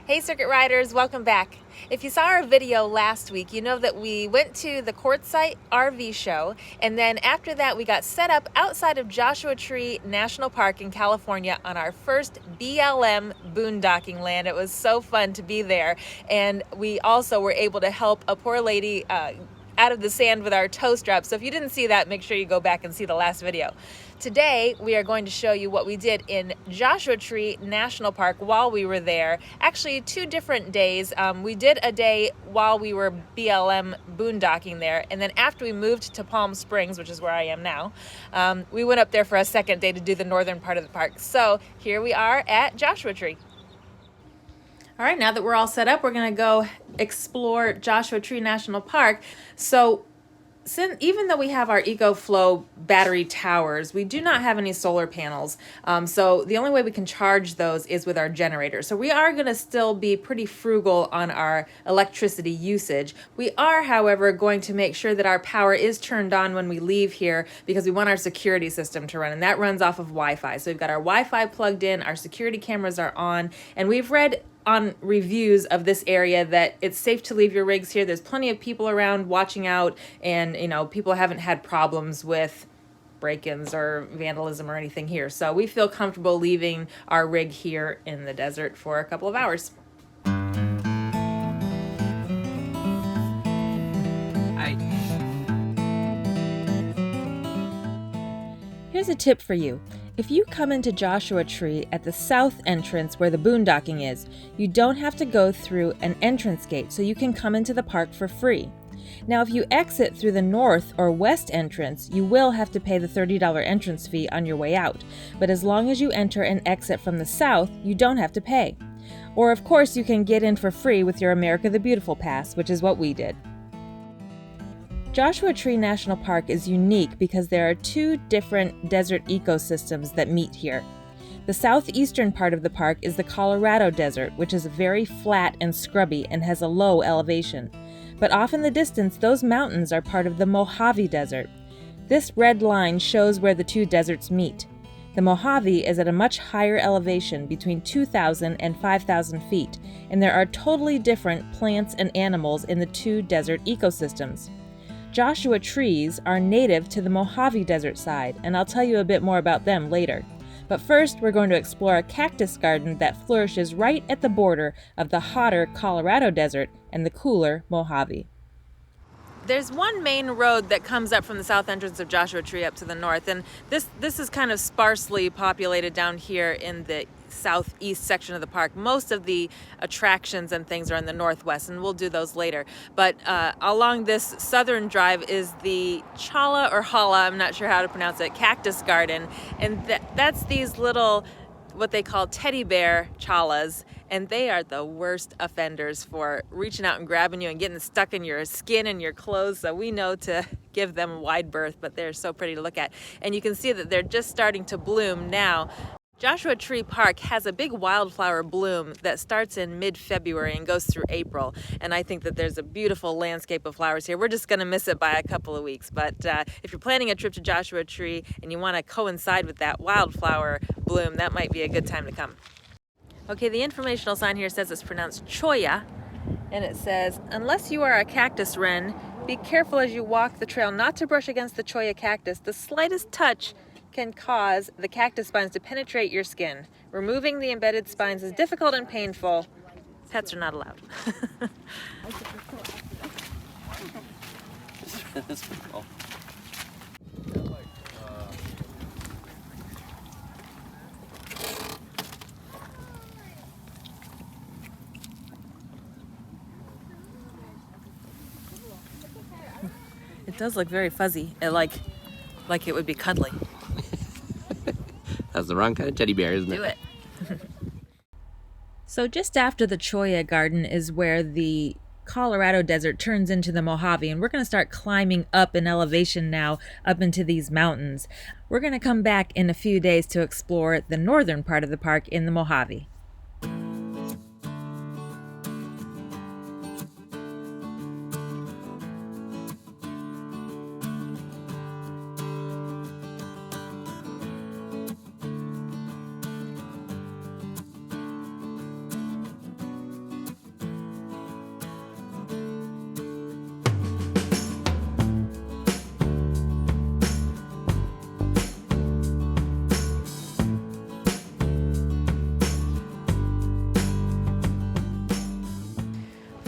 Hey circuit riders, welcome back. If you saw our video last week, you know that we went to the Quartzsite RV show, and then after that we got set up outside of Joshua Tree National Park in California on our first BLM boondocking land. It was so fun to be there, and we also were able to help a poor lady out of the sand with our toe straps. So if you didn't see that, make sure you go back and see the last video. Today, we are going to show you what we did in Joshua Tree National Park while we were there. Actually, 2 different days. We did a day while we were BLM boondocking there, and then after we moved to Palm Springs, which is where I am now, we went up there for a second day to do the northern part of the park. So here we are at Joshua Tree. All right, now that we're all set up, we're gonna go explore Joshua Tree National Park. So even though we have our EcoFlow battery towers, we do not have any solar panels. So the only way we can charge those is with our generator. So we are gonna still be pretty frugal on our electricity usage. We are, however, going to make sure that our power is turned on when we leave here because we want our security system to run, and that runs off of Wi-Fi. So we've got our Wi-Fi plugged in, our security cameras are on, and we've read on reviews of this area that it's safe to leave your rigs here. There's plenty of people around watching out, and people haven't had problems with break-ins or vandalism or anything here. So we feel comfortable leaving our rig here in the desert for a couple of hours. Here's a tip for you. If you come into Joshua Tree at the south entrance where the boondocking is, you don't have to go through an entrance gate, so you can come into the park for free. Now, if you exit through the north or west entrance, you will have to pay the $30 entrance fee on your way out. But as long as you enter and exit from the south, you don't have to pay. Or of course, you can get in for free with your America the Beautiful Pass, which is what we did. Joshua Tree National Park is unique because there are 2 different desert ecosystems that meet here. The southeastern part of the park is the Colorado Desert, which is very flat and scrubby and has a low elevation. But off in the distance, those mountains are part of the Mojave Desert. This red line shows where the 2 deserts meet. The Mojave is at a much higher elevation, between 2,000 and 5,000 feet, and there are totally different plants and animals in the 2 desert ecosystems. Joshua trees are native to the Mojave Desert side, and I'll tell you a bit more about them later. But first, we're going to explore a cactus garden that flourishes right at the border of the hotter Colorado Desert and the cooler Mojave. There's one main road that comes up from the south entrance of Joshua Tree up to the north, and this is kind of sparsely populated down here in the southeast section of the park. Most of the attractions and things are in the northwest, and we'll do those later. But along this southern drive is the Cholla or Cholla, I'm not sure how to pronounce it, cactus garden, and that's these little, what they call teddy bear chollas, and they are the worst offenders for reaching out and grabbing you and getting stuck in your skin and your clothes, so we know to give them a wide berth, but they're so pretty to look at. And you can see that they're just starting to bloom now. Joshua Tree Park has a big wildflower bloom that starts in mid-February and goes through April, and I think that there's a beautiful landscape of flowers here. We're just going to miss it by a couple of weeks, but if you're planning a trip to Joshua Tree and you want to coincide with that wildflower bloom, that might be a good time to come. Okay, the informational sign here says it's pronounced Cholla, and it says, unless you are a cactus wren, be careful as you walk the trail not to brush against the Cholla cactus. The slightest touch can cause the cactus spines to penetrate your skin. Removing the embedded spines is difficult and painful. Pets are not allowed. That's pretty cool. It does look very fuzzy, like it would be cuddly. That's the wrong kind of teddy bear, isn't it? Do it. So just after the Cholla garden is where the Colorado Desert turns into the Mojave, and we're going to start climbing up in elevation now up into these mountains. We're going to come back in a few days to explore the northern part of the park in the Mojave.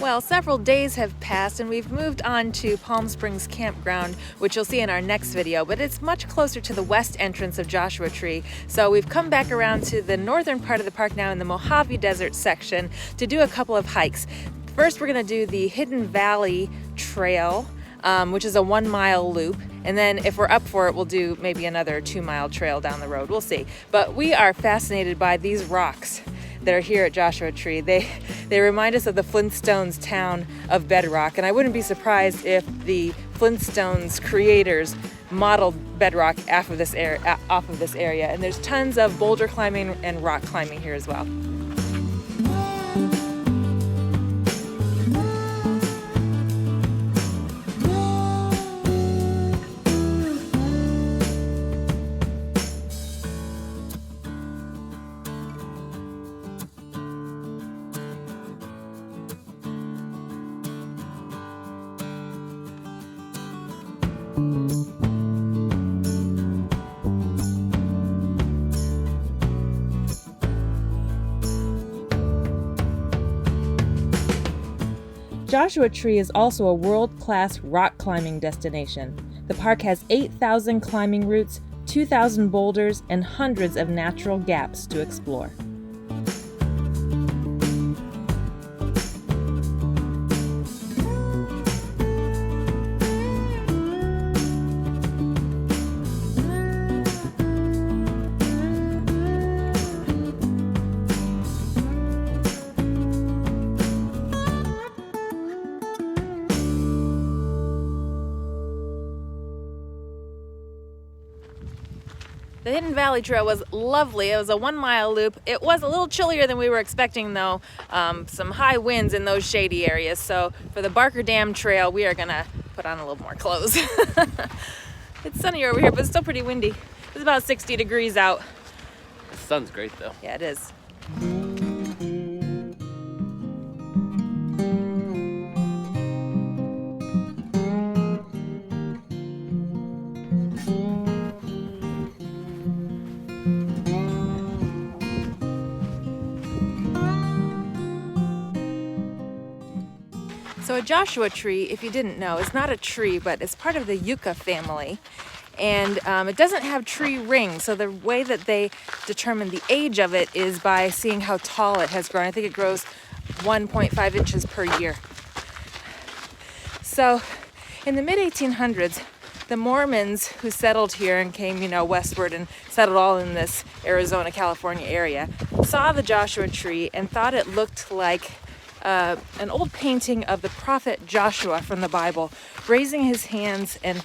Well, several days have passed and we've moved on to Palm Springs Campground, which you'll see in our next video, but it's much closer to the west entrance of Joshua Tree. So we've come back around to the northern part of the park now in the Mojave Desert section to do a couple of hikes. First, we're gonna do the Hidden Valley Trail, which is a 1 mile loop. And then if we're up for it, we'll do maybe another 2 mile trail down the road. We'll see. But we are fascinated by these rocks that are here at Joshua Tree. They remind us of the Flintstones town of bedrock, and I wouldn't be surprised if the Flintstones creators modeled bedrock off of this area. And there's tons of boulder climbing and rock climbing here as well. Joshua Tree is also a world-class rock climbing destination. The park has 8,000 climbing routes, 2,000 boulders, and hundreds of natural gaps to explore. The Hidden Valley Trail was lovely. It was a 1 mile loop. It was a little chillier than we were expecting though. Some high winds in those shady areas. So for the Barker Dam Trail, we are gonna put on a little more clothes. It's sunnier over here, but it's still pretty windy. It's about 60 degrees out. The sun's great though. Yeah, it is. So a Joshua tree, if you didn't know, is not a tree, but it's part of the yucca family. And it doesn't have tree rings, so the way that they determine the age of it is by seeing how tall it has grown. I think it grows 1.5 inches per year. So in the mid-1800s, the Mormons who settled here and came, westward and settled all in this Arizona, California area, saw the Joshua tree and thought it looked like an old painting of the prophet Joshua from the Bible, raising his hands and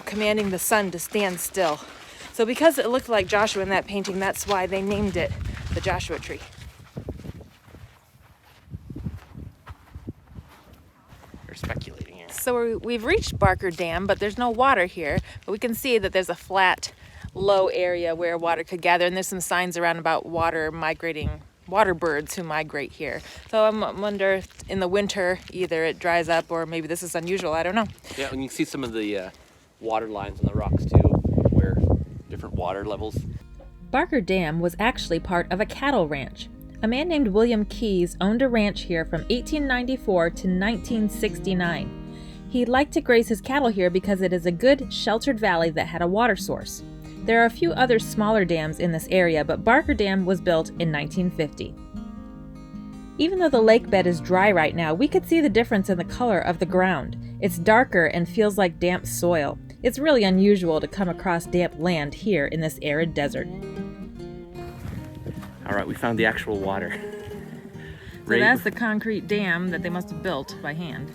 commanding the sun to stand still. So because it looked like Joshua in that painting, that's why they named it the Joshua tree. We're speculating here. So we've reached Barker Dam, but there's no water here. But we can see that there's a flat, low area where water could gather, and there's some signs around about water birds who migrate here. So I wonder if in the winter either it dries up or maybe this is unusual. I don't know. Yeah, and you can see some of the water lines on the rocks too, where different water levels. Barker Dam was actually part of a cattle ranch. A man named William Keyes owned a ranch here from 1894 to 1969. He liked to graze his cattle here because it is a good sheltered valley that had a water source. There are a few other smaller dams in this area, but Barker Dam was built in 1950. Even though the lake bed is dry right now, we could see the difference in the color of the ground. It's darker and feels like damp soil. It's really unusual to come across damp land here in this arid desert. All right, we found the actual water. So that's the concrete dam that they must have built by hand.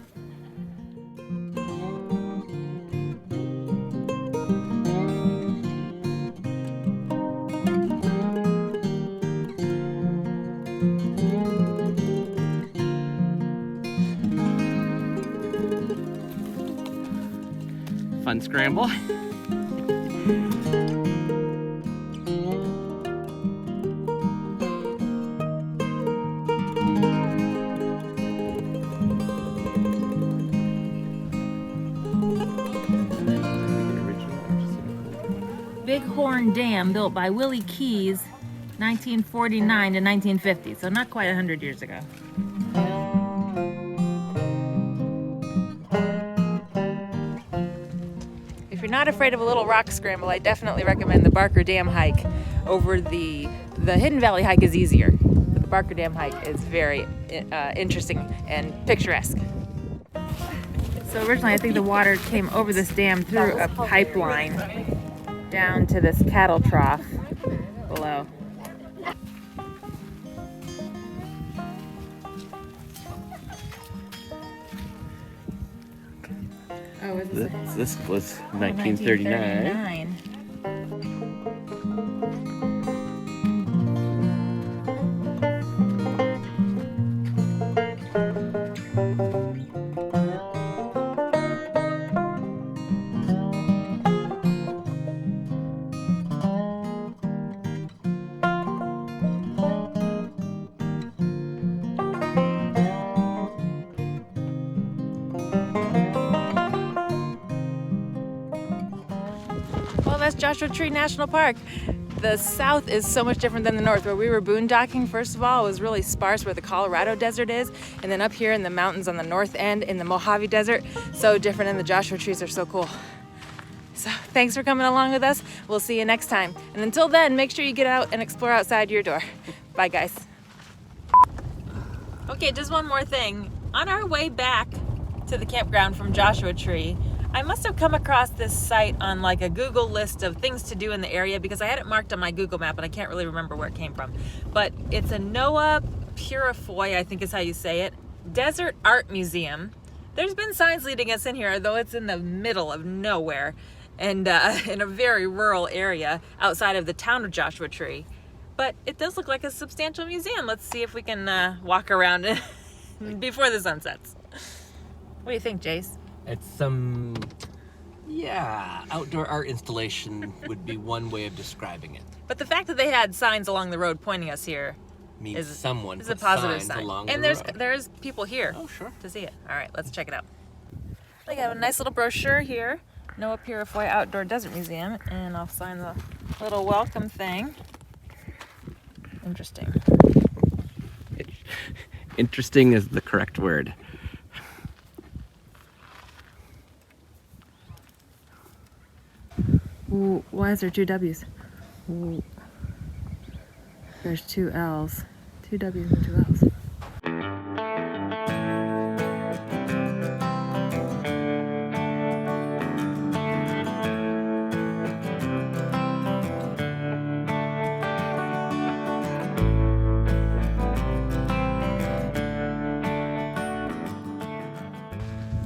Fun scramble. Bighorn Dam, built by Willie Keyes, 1949 to 1950, so not quite 100 years ago. not afraid of a little rock scramble, I definitely recommend the Barker Dam hike over the Hidden Valley hike is easier. But the Barker Dam hike is very interesting and picturesque. So originally I think the water came over this dam through a pipeline down to this cattle trough below. Oh, is this was 1939. Well, that's Joshua Tree National Park. The south is so much different than the north. Where we were boondocking, first of all, it was really sparse where the Colorado Desert is, and then up here in the mountains on the north end in the Mojave Desert, so different, and the Joshua trees are so cool. So thanks for coming along with us. We'll see you next time. And until then, make sure you get out and explore outside your door. Bye, guys. Okay, just one more thing. On our way back to the campground from Joshua Tree, I must have come across this site on like a Google list of things to do in the area because I had it marked on my Google map and I can't really remember where it came from. But it's a Noah Purifoy, I think is how you say it, Desert Art Museum. There's been signs leading us in here, though it's in the middle of nowhere and in a very rural area outside of the town of Joshua Tree. But it does look like a substantial museum. Let's see if we can walk around it before the sun sets. What do you think, Jace? It's some, outdoor art installation would be one way of describing it. But the fact that they had signs along the road pointing us here Means someone is put a positive signs sign. along And the road. there's people here to see it. All right, let's check it out. They have a nice little brochure here, Noah Purifoy Outdoor Desert Museum, and I'll sign the little welcome thing. Interesting. Interesting is the correct word. Ooh, why is there two W's? Ooh. There's two L's. Two W's and two L's.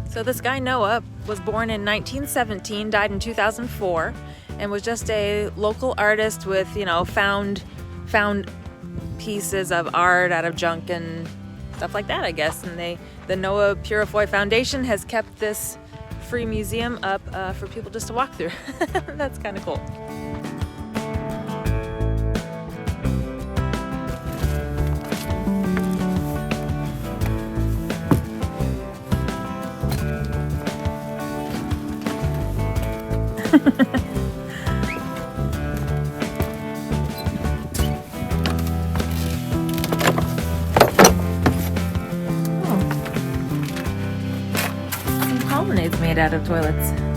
So this guy Noah was born in 1917, died in 2004, and was just a local artist with, found pieces of art out of junk and stuff like that, I guess. And the Noah Purifoy Foundation has kept this free museum up for people just to walk through. That's kind of cool. Some colonnades made out of toilets.